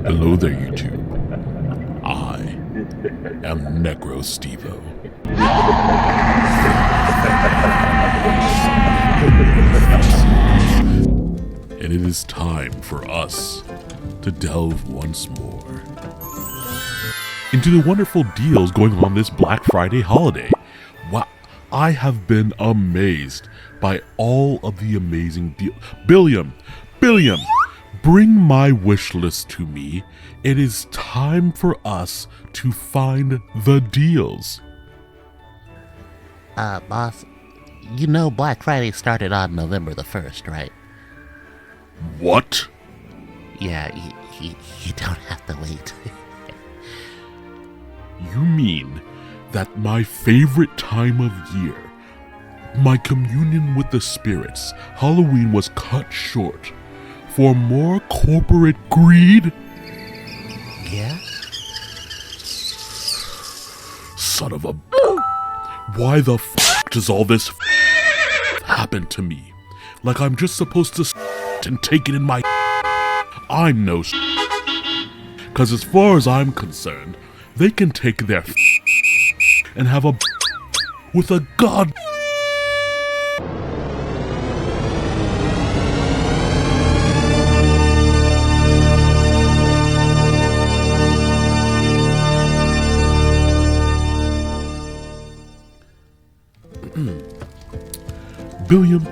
Hello there, YouTube. I am Necrostevo. And it is time for us to delve once more into the wonderful deals going on this Black Friday holiday. Wow, I have been amazed by all of the amazing deals. Billiam, bring my wish list to me. It is time for us to find the deals. Boss, you know Black Friday started on November the 1st, right? What? Yeah, you don't have to wait. You mean that my favorite time of year, my communion with the spirits, Halloween, was cut short for more corporate greed? Yeah? Son of a... Why the f*** does all this happen to me? Like I'm just supposed to and take it in my... I'm no... Cause as far as I'm concerned, they can take their and have a with a god... Billiam,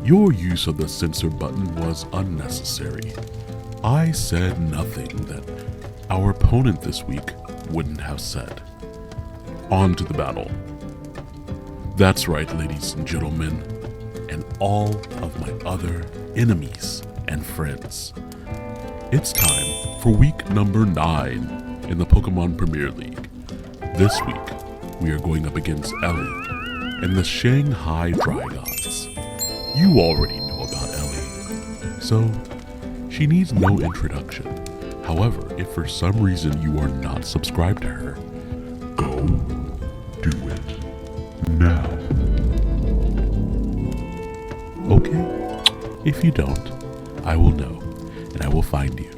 your use of the censor button was unnecessary. I said nothing that our opponent this week wouldn't have said. On to the battle. That's right, ladies and gentlemen, and all of my other enemies and friends. It's time for week number 9 in the Pokemon Premier League. This week, we are going up against Ellie and the Shanghai Dragons. You already know about Ellie, so she needs no introduction. However, if for some reason you are not subscribed to her, go do it now. Okay? If you don't, I will know, and I will find you.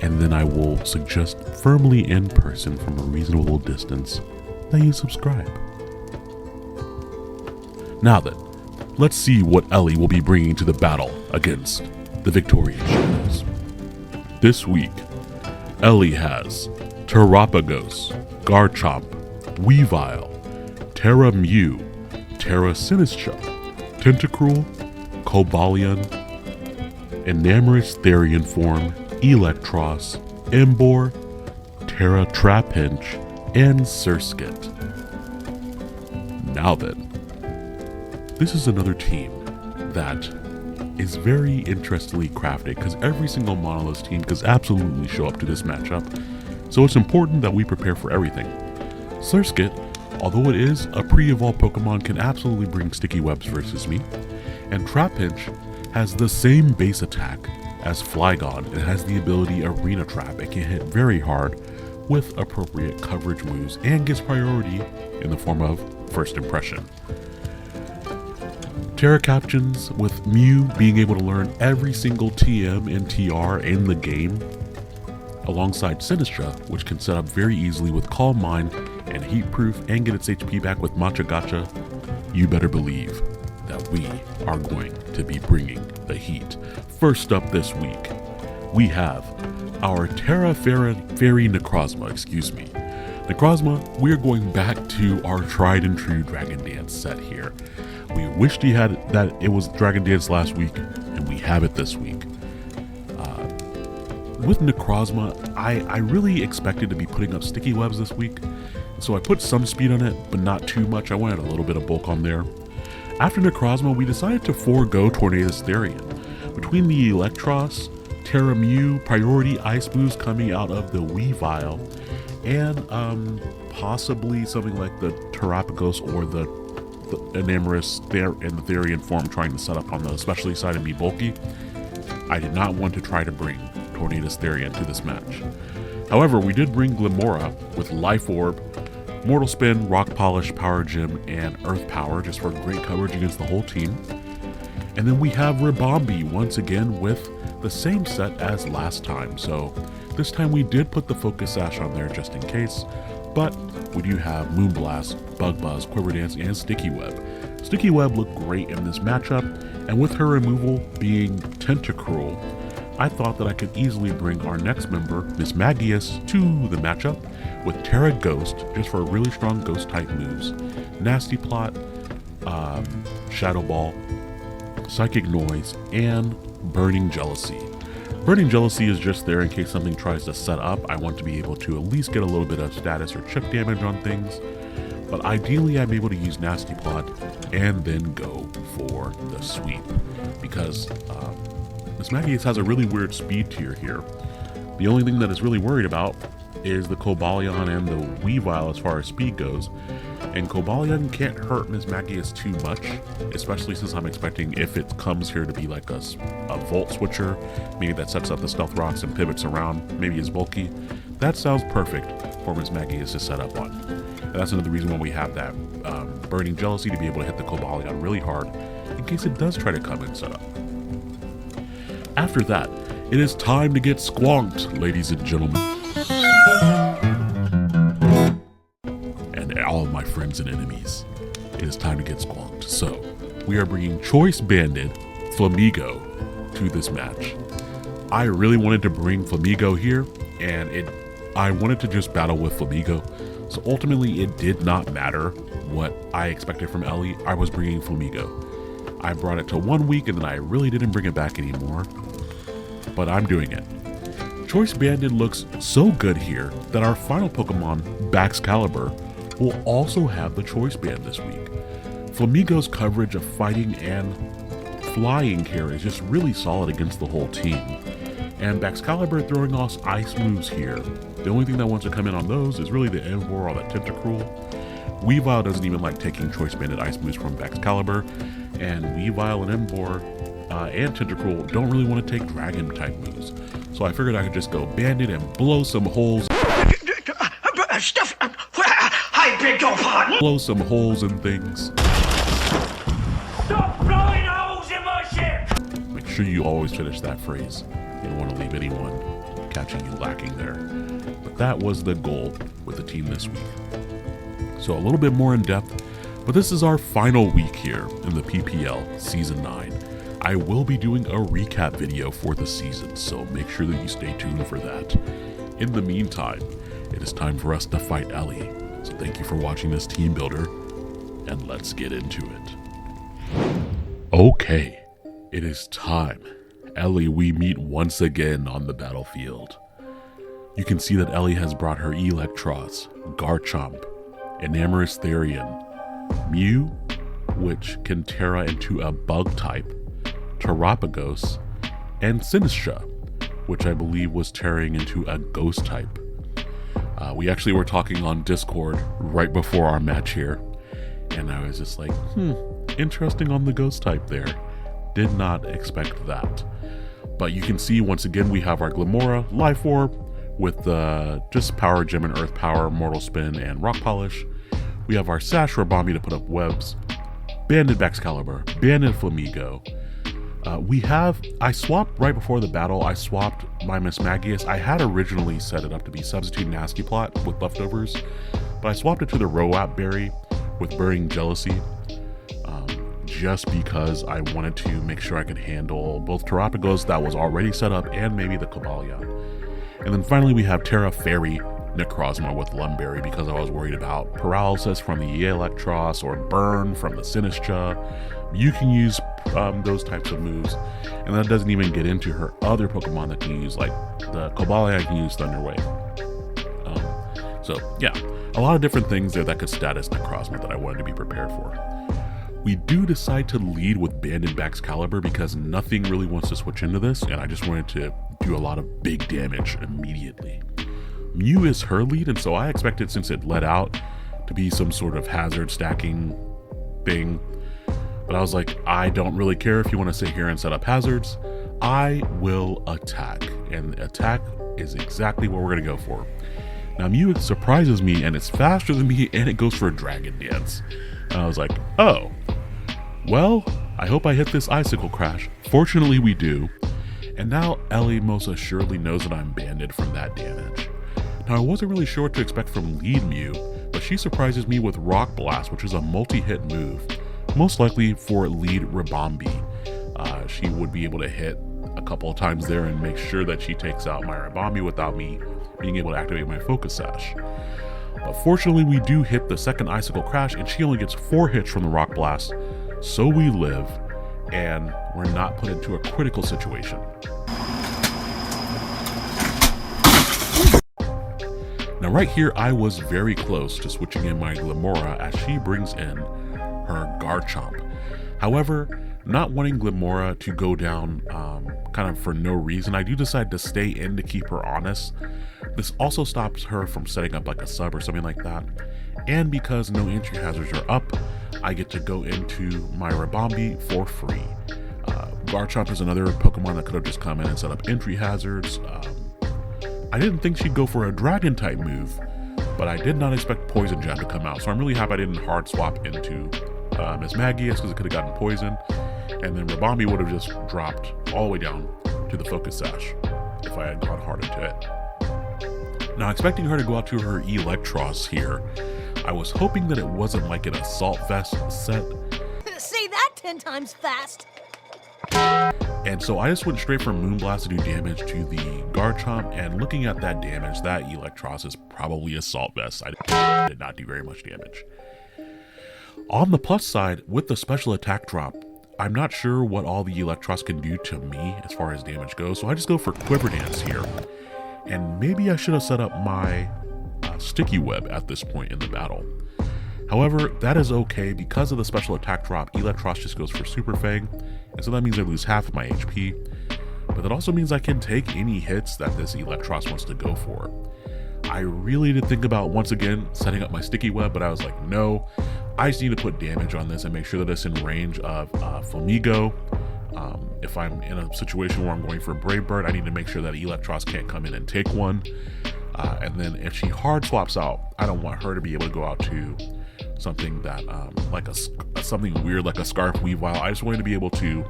And then I will suggest firmly in person from a reasonable distance that you subscribe. Now then, let's see what Ellie will be bringing to the battle against the Victorian Shadows. This week, Ellie has Terrapagos, Garchomp, Weavile, Terra Mew, Terra Sinistra, Tentacruel, Cobalion, Enamorous Therian Form, Electros, Embor, Terra Trapinch, and Surskit. Now then, this is another team that is very interestingly crafted because every single Monolith team could absolutely show up to this matchup, so it's important that we prepare for everything. Surskit, although it is a pre-evolved Pokemon, can absolutely bring sticky webs versus me, and Trapinch has the same base attack as Flygon and has the ability Arena Trap. It can hit very hard with appropriate coverage moves and gets priority in the form of First Impression. Terra Captions, with Mew being able to learn every single TM and TR in the game, alongside Sinistra, which can set up very easily with Calm Mind and Heat Proof and get its HP back with Matcha Gacha. You better believe that we are going to be bringing the heat. First up this week, we have our Terra Fairy Necrozma, Necrozma, we're going back to our tried and true Dragon Dance set here. We wished he had that it was Dragon Dance last week, and we have it this week. With Necrozma, I really expected to be putting up sticky webs this week, so I put some speed on it, but not too much. I wanted a little bit of bulk on there. After Necrozma, we decided to forego Tornadus Therian. Between the Electros, Terra Mew, priority ice moves coming out of the Weavile, and possibly something like the Terrapagos or the Enamorous and the Therian form trying to set up on the specialty side and be bulky, I did not want to try to bring Tornadus Therian to this match. However, we did bring Glimora with Life Orb, Mortal Spin, Rock Polish, Power Gem, and Earth Power just for great coverage against the whole team. And then we have Ribombi once again with the same set as last time. So this time we did put the Focus Sash on there just in case, but we do have Moonblast, Bug Buzz, Quiver Dance, and Sticky Web. Sticky Web looked great in this matchup, and with her removal being Tentacruel, I thought that I could easily bring our next member, Miss Magius, to the matchup with Terra Ghost, just for really strong ghost type moves. Nasty Plot, Shadow Ball, Psychic Noise, and Burning Jealousy. Burning Jealousy is just there in case something tries to set up. I want to be able to at least get a little bit of status or chip damage on things, but ideally I'm able to use Nasty Plot and then go for the sweep, because Miss Magius has a really weird speed tier here. The only thing that is really worried about is the Cobalion and the Weavile as far as speed goes, and Cobalion can't hurt Miss Magius too much, especially since I'm expecting if it comes here to be like a Volt Switcher, maybe that sets up the Stealth Rocks and pivots around, maybe is bulky. That sounds perfect for Miss Magius to set up on. And that's another reason why we have that Burning Jealousy, to be able to hit the Cobalion really hard in case it does try to come and set up. After that, it is time to get squonked, ladies and gentlemen. And all of my friends and enemies, it is time to get squonked. So, we are bringing Choice Banded Flamigo to this match. I really wanted to bring Flamigo here, and I wanted to just battle with Flamigo. So ultimately, it did not matter what I expected from Ellie. I was bringing Flamigo. I brought it to 1 week, and then I really didn't bring it back anymore. But I'm doing it. Choice Banded looks so good here that our final Pokemon, Baxcalibur, will also have the Choice Band this week. Flamigo's coverage of fighting and flying here is just really solid against the whole team. And Baxcalibur throwing off ice moves here. The only thing that wants to come in on those is really the Emvor or the Tentacruel. Weavile doesn't even like taking Choice Banded ice moves from Baxcalibur, and Weavile and Emvor and Tentacruel don't really want to take dragon type moves. So I figured I could just go Banded and blow some holes. I beg your pardon? Blow some holes in things. Stop blowing holes in my ship! Make sure you always finish that phrase. You don't want to leave anyone catching you lacking there. But that was the goal with the team this week. So a little bit more in depth, but this is our final week here in the PPL Season 9. I will be doing a recap video for the season, so make sure that you stay tuned for that. In the meantime, it is time for us to fight Ellie. So thank you for watching this team builder, and let's get into it. Okay, it is time. Ellie, we meet once again on the battlefield. You can see that Ellie has brought her Electros, Garchomp, Enamorous Therian, Mew, which can Terra into a bug type, Terapagos, and Sinistra, which I believe was tearing into a ghost type. We actually were talking on Discord right before our match here, and I was just like, interesting on the ghost type there. Did not expect that. But you can see once again we have our Glamora, Life Orb, with just Power Gem and Earth Power, Mortal Spin, and Rock Polish. We have our Sash Ribombi to put up webs, Banded Baxcalibur, Banded Flamigo. I swapped right before the battle, I swapped my Miss Magius. I had originally set it up to be Substitute Nasty Plot with leftovers, but I swapped it to the Roap Berry with Burning Jealousy, just because I wanted to make sure I could handle both Terapagos that was already set up and maybe the Cobalion. And then finally we have Terra Fairy Necrozma with Lumberry because I was worried about paralysis from the Electros or burn from the Sinistra. You can use those types of moves, and that doesn't even get into her other Pokemon that can use, like the Cobalion can use Thunder Wave. So yeah, a lot of different things there that could status Necrozma that I wanted to be prepared for. We do decide to lead with Banded Baxcalibur because nothing really wants to switch into this, and I just wanted to do a lot of big damage immediately. Mew is her lead, and so I expected, since it let out, to be some sort of hazard stacking thing. But I was like, I don't really care if you want to sit here and set up hazards. I will attack, and attack is exactly what we're going to go for. Now Mew surprises me, and it's faster than me, and it goes for a Dragon Dance. And I was like, oh, well, I hope I hit this icicle crash. Fortunately we do. And now Ellie most assuredly knows that I'm banded from that damage. Now I wasn't really sure what to expect from lead Mew, but she surprises me with Rock Blast, which is a multi-hit move, most likely for lead Ribombee. She would be able to hit a couple of times there and make sure that she takes out my Ribombee without me being able to activate my Focus Sash. But fortunately we do hit the second icicle crash and she only gets 4 hits from the Rock Blast, so we live and we're not put into a critical situation. Now right here I was very close to switching in my Glimmora as she brings in her Garchomp. However, not wanting Glimmora to go down kind of for no reason, I do decide to stay in to keep her honest. This also stops her from setting up like a sub or something like that. And because no entry hazards are up, I get to go into my Ribombee for free. Garchomp is another Pokemon that could have just come in and set up entry hazards. I didn't think she'd go for a Dragon type move, but I did not expect Poison Jab to come out. So I'm really happy I didn't hard swap into Mismagius because it could have gotten Poison. And then Ribombee would have just dropped all the way down to the Focus Sash if I had gone hard into it. Now, expecting her to go out to her Electros here, I was hoping that it wasn't like an Assault Vest set. Say that 10 times fast. And so I just went straight for Moonblast to do damage to the Garchomp, and looking at that damage, that Electros is probably Assault Vest. I did not do very much damage. On the plus side, with the special attack drop, I'm not sure what all the Electros can do to me as far as damage goes, so I just go for Quiver Dance here. And maybe I should have set up my Sticky Web at this point in the battle. However, that is okay because of the special attack drop. Electros just goes for Super Fang, and so that means I lose half of my HP. But that also means I can take any hits that this Electros wants to go for. I really did think about, once again, setting up my Sticky Web, but I was like, no, I just need to put damage on this and make sure that it's in range of Flamigo. If I'm in a situation where I'm going for Brave Bird, I need to make sure that Electros can't come in and take one. And then if she hard swaps out, I don't want her to be able to go out to something that, like something weird like a Scarf Weavile. I just wanted to be able to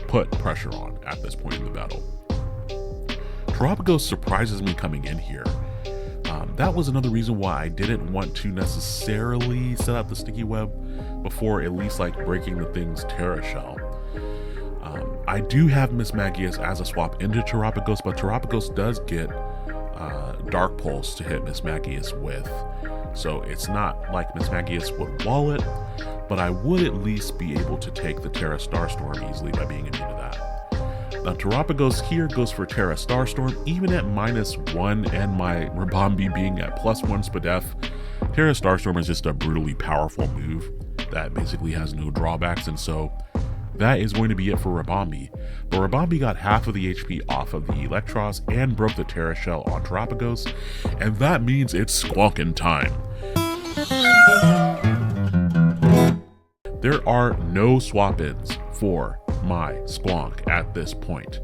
put pressure on at this point in the battle. Terapagos surprises me coming in here. That was another reason why I didn't want to necessarily set up the Sticky Web before at least like breaking the thing's Terra Shell. I do have Mismagius as a swap into Terapagos, but Terapagos does get Dark Pulse to hit Mismagius with. So it's not like Mismagius would wall it, but I would at least be able to take the Terra Starstorm easily by being immune to that. Now Terapagos here goes for Terra Starstorm, even at -1 and my Ribombee being at +1 Spadef. Terra Starstorm is just a brutally powerful move that basically has no drawbacks, and so that is going to be it for Ribombee. But Ribombee got half of the HP off of the Electros and broke the Terra Shell on Terapagos, and that means it's squonking time. There are no swap-ins for my Squonk at this point.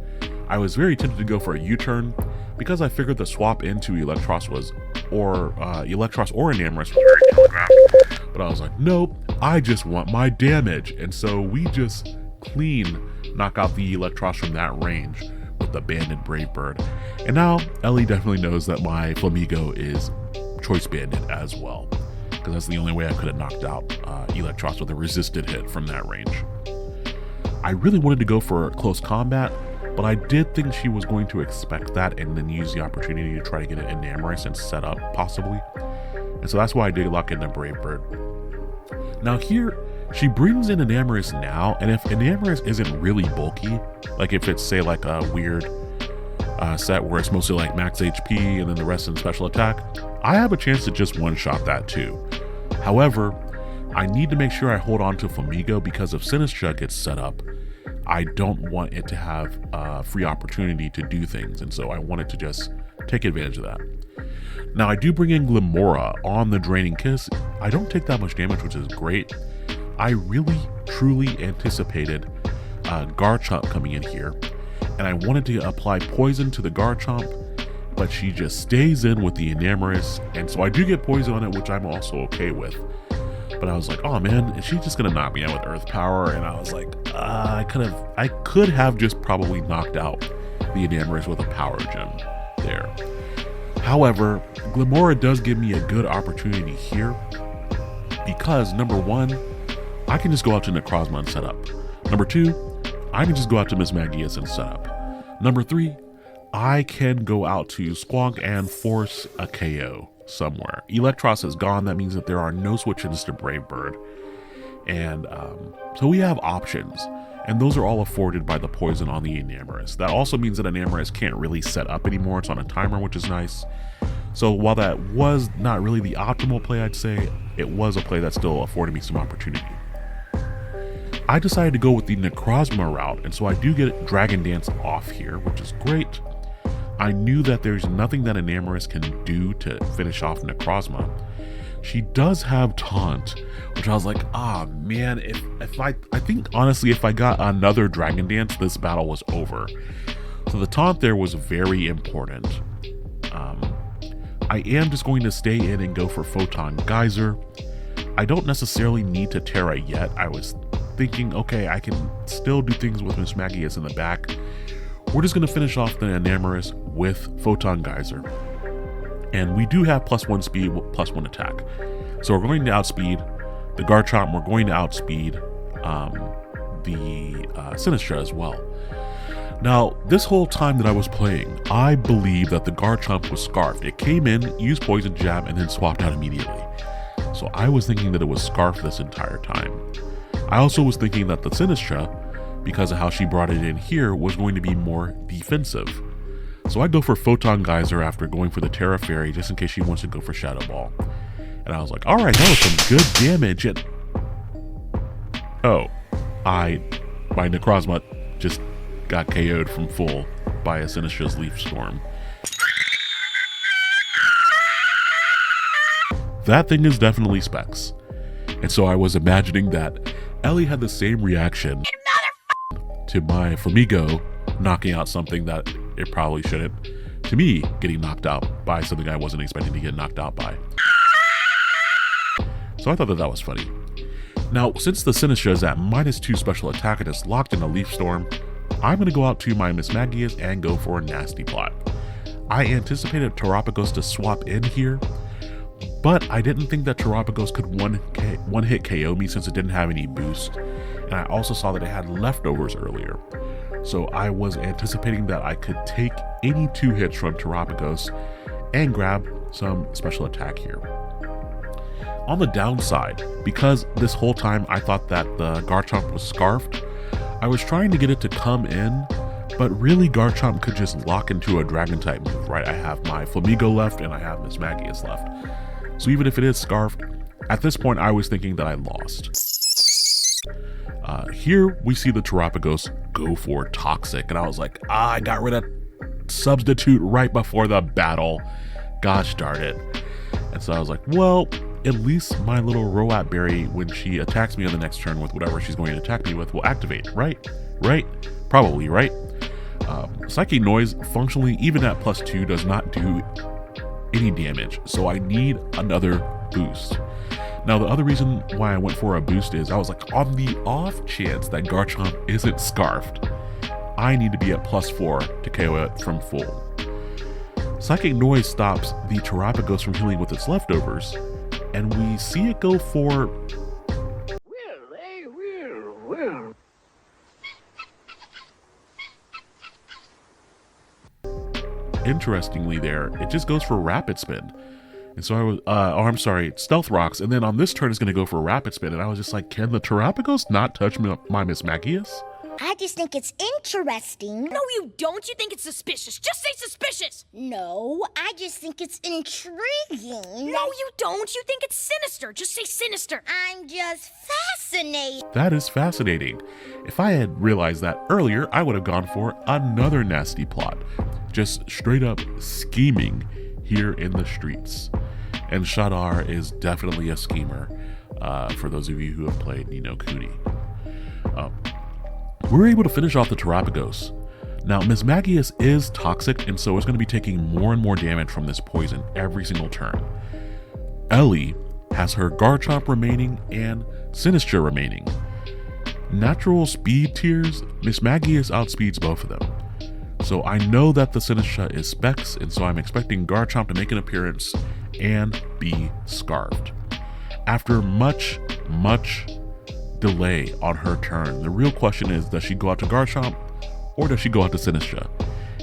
I was very tempted to go for a U-turn because I figured the swap into Electros was, or Electros or Enamorus was very telegraphed. But I was like, nope, I just want my damage. And so we just clean knock out the Electros from that range with the banded Brave Bird. And now Ellie definitely knows that my Flamigo is choice banded as well, because that's the only way I could have knocked out Electros with a resisted hit from that range. I really wanted to go for close combat, but I did think she was going to expect that and then use the opportunity to try to get an Enamorus and set up, possibly. And so that's why I did lock in the Brave Bird. Now here, she brings in Enamorus now, and if Enamorus isn't really bulky, like if it's, say, like a weird set where it's mostly like max HP and then the rest in special attack, I have a chance to just one-shot that too. However, I need to make sure I hold on to Flamigo because if Sinistcha gets set up, I don't want it to have a free opportunity to do things, and so I wanted to just take advantage of that. Now I do bring in Glimmora on the Draining Kiss. I don't take that much damage, which is great. I really, truly anticipated Garchomp coming in here, and I wanted to apply poison to the Garchomp, but she just stays in with the Enamorus, and so I do get poison on it, which I'm also okay with. But I was like, oh man, is she just gonna knock me out with Earth Power? And I was like, I could have just probably knocked out the Enamoris with a power gem there. However, Glamora does give me a good opportunity here because number one, I can just go out to Necrozma and set up. Number two, I can just go out to Miss Magius and set up. Number three, I can go out to Squonk and force a KO somewhere. Electros is gone. That means that there are no switch-ins to Brave Bird. And so we have options. And those are all afforded by the poison on the Enamoris. That also means that Enamoris can't really set up anymore. It's on a timer, which is nice. So while that was not really the optimal play, I'd say, it was a play that still afforded me some opportunity. I decided to go with the Necrozma route, and so I do get Dragon Dance off here, which is great. I knew that there's nothing that Enamoris can do to finish off Necrozma. She does have Taunt, which I was like, ah, man, I think honestly, if I got another Dragon Dance, this battle was over. So the Taunt there was very important. I am just going to stay in and go for Photon Geyser. I don't necessarily need to Terra yet. I was thinking, okay, I can still do things with Miss Magius in the back. We're just going to finish off the Enamoris with Photon Geyser. And we do have +1 speed, +1 attack. So we're going to outspeed the Garchomp. We're going to outspeed the Sinistra as well. Now, this whole time that I was playing, I believe that the Garchomp was Scarfed. It came in, used Poison Jab, and then swapped out immediately. So I was thinking that it was Scarfed this entire time. I also was thinking that the Sinistra, because of how she brought it in here, was going to be more defensive. So I go for Photon Geyser after going for the Terra Fairy, just in case she wants to go for Shadow Ball. And I was like, alright, that was some good damage. And my Necrozma just got KO'd from full by a Sinistra's Leaf Storm. That thing is definitely Specs. And so I was imagining that Ellie had the same reaction to my Flamigo knocking out something that it probably shouldn't, to me getting knocked out by something I wasn't expecting to get knocked out by. So I thought that was funny. Now, since the Sinistra is at -2 special attack and is locked in a Leaf Storm, I'm going to go out to my Miss Magius and go for a Nasty Plot. I anticipated Terapagos to swap in here, but I didn't think that Terapagos could one-hit KO me since it didn't have any boost, and I also saw that it had leftovers earlier. So I was anticipating that I could take any 2 hits from Terapagos and grab some special attack here. On the downside, because this whole time I thought that the Garchomp was Scarfed, I was trying to get it to come in, but really Garchomp could just lock into a Dragon type move, right? I have my Flamigo left and I have Miss Magius left. So even if it is Scarfed, at this point I was thinking that I lost. Here we see the Terapagos go for Toxic, and I was like, I got rid of Substitute right before the battle. Gosh darn it. And so I was like, well, at least my little Roat Berry, when she attacks me on the next turn with whatever she's going to attack me with, will activate, right? Right? Probably, right? Psychic Noise, functionally, even at +2, does not do any damage, so I need another boost. Now, the other reason why I went for a boost is I was like, on the off chance that Garchomp isn't Scarfed, I need to be at +4 to KO it from full. Psychic Noise stops the Terapagos from healing with its leftovers, and we see it go for... Interestingly there, it just goes for Rapid Spin. And so I was, Stealth Rocks, and then on this turn it's going to go for Rapid Spin, and I was just like, can the Terapagos not touch my Miss Magius? I just think it's interesting. No, you don't. You think it's suspicious. Just say suspicious. No, I just think it's intriguing. No, you don't. You think it's sinister. Just say sinister. I'm just fascinated. That is fascinating. If I had realized that earlier, I would have gone for another Nasty Plot. Just straight up scheming here in the streets. And Shadar is definitely a schemer, for those of you who have played Ni no Kuni. We're able to finish off the Terapagos. Now, Miss Magius is toxic, and so it's going to be taking more and more damage from this poison every single turn. Ellie has her Garchomp remaining and Sinistra remaining. natural speed tiers, Miss Magius outspeeds both of them. So I know that the Sinistra is Specs, and so I'm expecting Garchomp to make an appearance and be scarfed. After much delay on her turn, the real question is, does she go out to Garchomp or does she go out to Sinistra?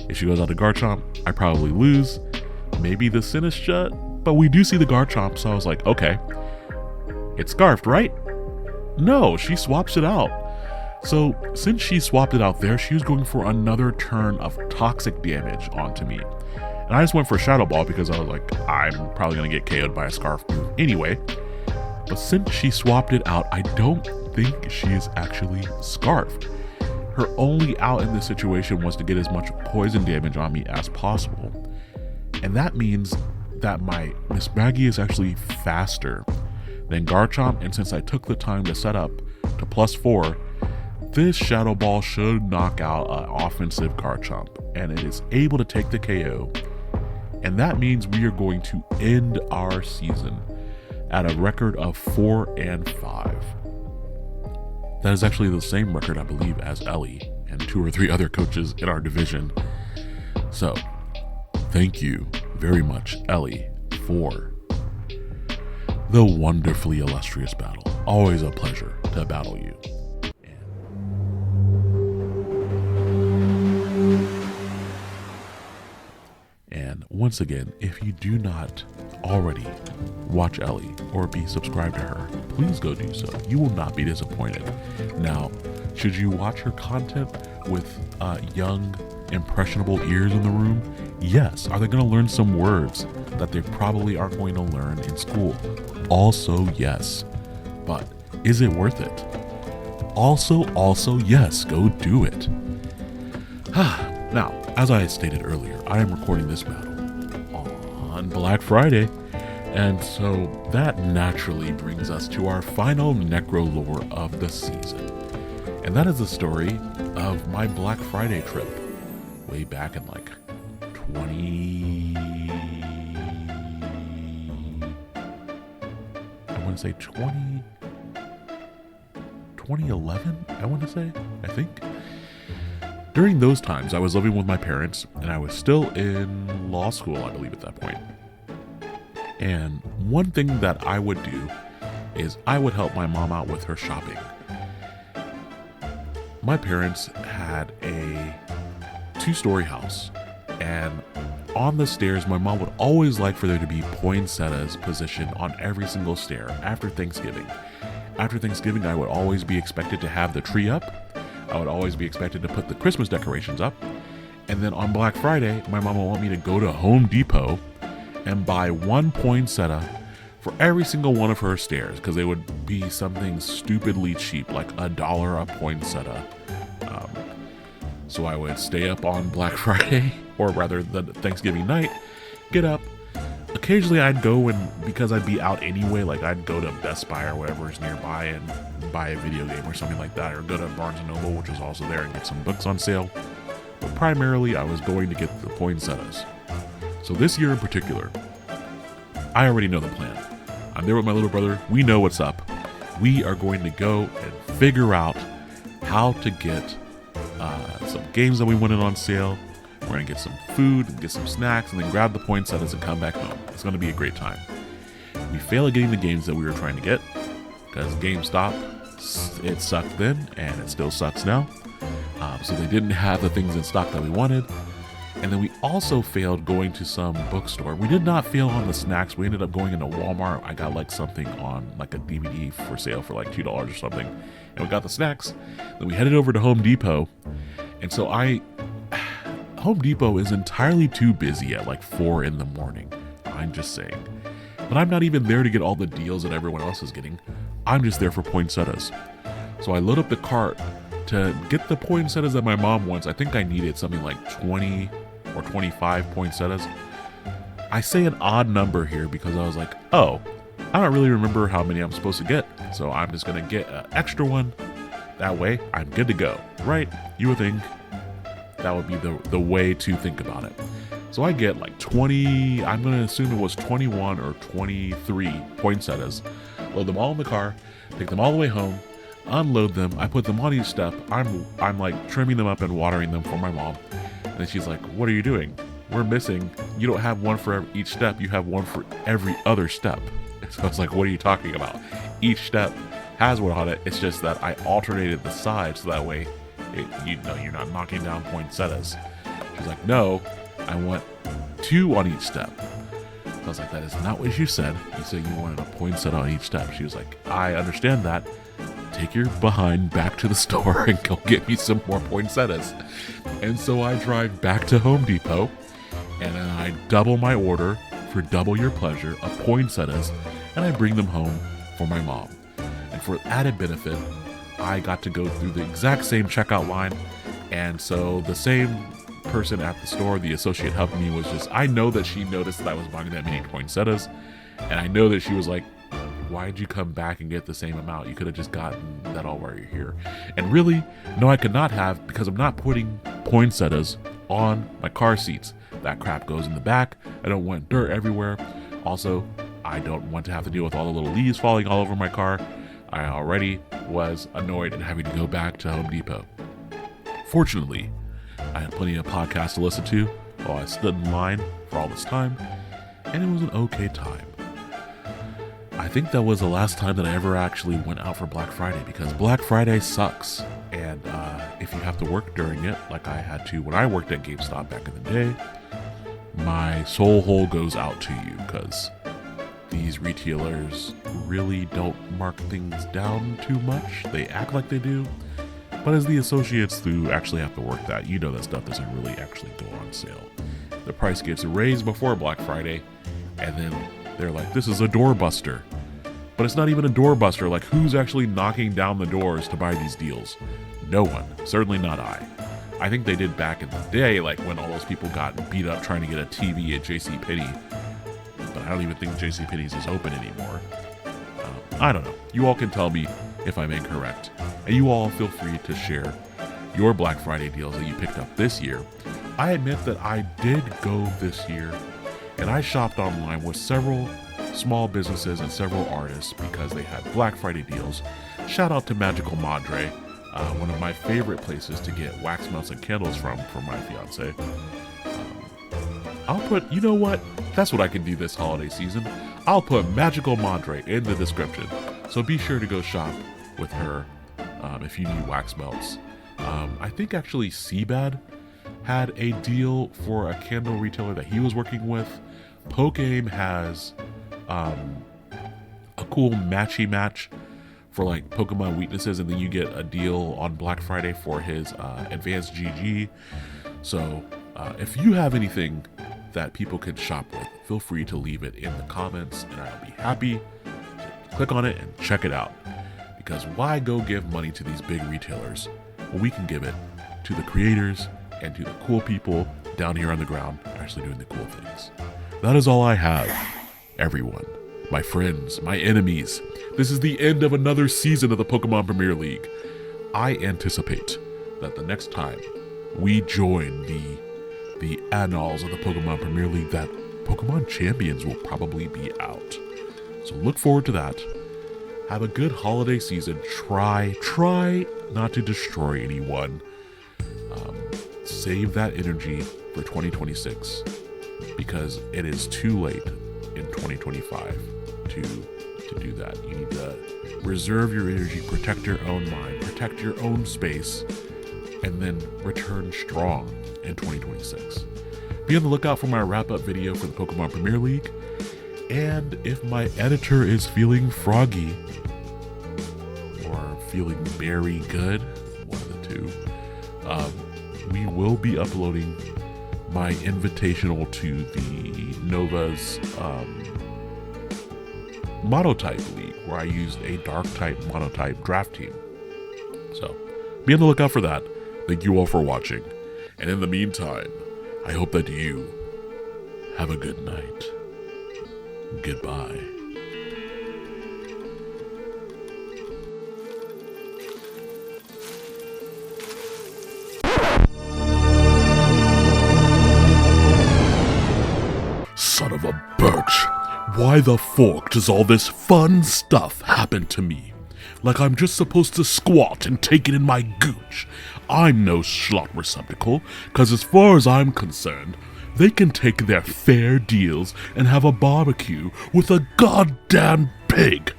If she goes out to Garchomp, I probably lose. Maybe the Sinistra, but we do see the Garchomp, so I was like, okay, it's scarfed, right? No, she swaps it out. So since she swapped it out there, she was going for another turn of toxic damage onto me. And I just went for Shadow Ball because I was like, I'm probably going to get KO'd by a Scarf move anyway. But since she swapped it out, I don't think she is actually scarfed. Her only out in this situation was to get as much poison damage on me as possible. And that means that my Miss Maggie is actually faster than Garchomp, and since I took the time to set up to +4, this Shadow Ball should knock out an offensive Garchomp, and it is able to take the KO. And that means we are going to end our season at a record of 4-5. That is actually the same record, I believe, as Ellie and 2 or 3 other coaches in our division. So, thank you very much, Ellie, for the wonderfully illustrious battle. Always a pleasure to battle you. And once again, if you do not already watch Ellie or be subscribed to her, please go do so. You will not be disappointed. Now, should you watch her content with young, impressionable ears in the room? Yes. Are they going to learn some words that they probably aren't going to learn in school? Also, yes. But is it worth it? Also, yes, go do it. Now, as I stated earlier, I am recording this battle on Black Friday, and so that naturally brings us to our final NecroLore of the season. And that is the story of my Black Friday trip way back in like 2011, I want to say, I think. During those times, I was living with my parents, and I was still in law school, I believe, at that point. And one thing that I would do is I would help my mom out with her shopping. My parents had a 2-story house, and on the stairs, my mom would always like for there to be poinsettias positioned on every single stair after Thanksgiving. After Thanksgiving, I would always be expected to have the tree up. I would always be expected to put the Christmas decorations up. And then on Black Friday, my mom would want me to go to Home Depot and buy 1 poinsettia for every single one of her stairs, because they would be something stupidly cheap, like $1 a poinsettia. So I would stay up on Black Friday, or rather the Thanksgiving night, get up. Occasionally I'd go, and because I'd be out anyway, like I'd go to Best Buy or whatever is nearby and buy a video game or something like that, or go to Barnes & Noble, which is also there, and get some books on sale. But primarily I was going to get the poinsettias. So this year in particular, I already know the plan. I'm there with my little brother. We know what's up. We are going to go and figure out how to get some games that we wanted on sale. We're going to get some food and get some snacks, and then grab the poinsettias and come back home. It's going to be a great time. We fail at getting the games that we were trying to get, because GameStop, it sucked then, and it still sucks now. So they didn't have the things in stock that we wanted. And then we also failed going to some bookstore. We did not fail on the snacks. We ended up going into Walmart. I got like something on like a DVD for sale for like $2 or something. And we got the snacks. Then we headed over to Home Depot. And so Home Depot is entirely too busy at like 4 in the morning. I'm just saying. But I'm not even there to get all the deals that everyone else is getting. I'm just there for poinsettias. So I load up the cart to get the poinsettias that my mom wants. I think I needed something like 20 or 25 poinsettias. I say an odd number here because I was like, oh, I don't really remember how many I'm supposed to get. So I'm just going to get an extra one. That way I'm good to go, right? You would think that would be the way to think about it. So I get like 20, I'm going to assume it was 21 or 23 poinsettias. Load them all in the car, take them all the way home, unload them. I put them on each step. I'm like trimming them up and watering them for my mom. And then she's like, what are you doing? We're missing. You don't have one for each step. You have one for every other step. So I was like, what are you talking about? Each step has one on it. It's just that I alternated the sides so that way you're not knocking down poinsettias. She's like, no, I want 2 on each step. So I was like, that is not what you said. You said you wanted a poinsettia on each step. She was like, I understand that. Take your behind back to the store and go get me some more poinsettias. And so I drive back to Home Depot and then I double my order for double your pleasure of poinsettias and I bring them home for my mom. And for added benefit, I got to go through the exact same checkout line. And so the same person at the store, the associate helping me, was just, I know that she noticed that I was buying that many poinsettias. And I know that she was like, why'd you come back and get the same amount? You could have just gotten that all while you're here. And really, no, I could not have, because I'm not putting poinsettias on my car seats. That crap goes in the back. I don't want dirt everywhere. Also, I don't want to have to deal with all the little leaves falling all over my car. I already was annoyed at having to go back to Home Depot. Fortunately, I had plenty of podcasts to listen to while I stood in line for all this time, and it was an okay time. I think that was the last time that I ever actually went out for Black Friday, because Black Friday sucks. And if you have to work during it, like I had to when I worked at GameStop back in the day, my soul hole goes out to you, because these retailers really don't mark things down too much. They act like they do, but as the associates who actually have to work that, you know that stuff doesn't really actually go on sale. The price gets raised before Black Friday, and then they're like, this is a doorbuster. But it's not even a doorbuster. Like, who's actually knocking down the doors to buy these deals? No one. Certainly not I. I think they did back in the day, like when all those people got beat up trying to get a TV at JCPenney. But I don't even think JCPenney's is open anymore. I don't know. You all can tell me if I'm incorrect. And you all feel free to share your Black Friday deals that you picked up this year. I admit that I did go this year, and I shopped online with several small businesses and several artists because they had Black Friday deals. Shout out to Magical Madre, one of my favorite places to get wax melts and candles from for my fiance. I'll put, you know what? That's what I can do this holiday season. I'll put Magical Madre in the description. So be sure to go shop with her if you need wax melts. I think actually Seabad had a deal for a candle retailer that he was working with. Pokeaim has a cool matchy match for like Pokemon weaknesses, and then you get a deal on Black Friday for his advanced GG. So if you have anything that people can shop with, feel free to leave it in the comments, and I'll be happy to click on it and check it out. Because why go give money to these big retailers when we can give it to the creators and to the cool people down here on the ground actually doing the cool things. That is all I have, everyone. My friends, my enemies. This is the end of another season of the Pokemon Premier League. I anticipate that the next time we join the annals of the Pokemon Premier League, that Pokemon Champions will probably be out. So look forward to that. Have a good holiday season. Try not to destroy anyone. Save that energy for 2026, because it is too late in 2025 to do that. You need to reserve your energy, protect your own mind, protect your own space, and then return strong in 2026. Be on the lookout for my wrap-up video for the Pokemon Premier League, and if my editor is feeling froggy or feeling very good, one of the two, we will be uploading my invitational to the Nova's Monotype League, where I used a Dark-type Monotype draft team. So, be on the lookout for that. Thank you all for watching. And in the meantime, I hope that you have a good night. Goodbye. Son of a bitch. Why the fork does all this fun stuff happen to me? like I'm just supposed to squat and take it in my gooch. I'm no slot receptacle, 'cause as far as I'm concerned, they can take their fair deals and have a barbecue with a goddamn pig.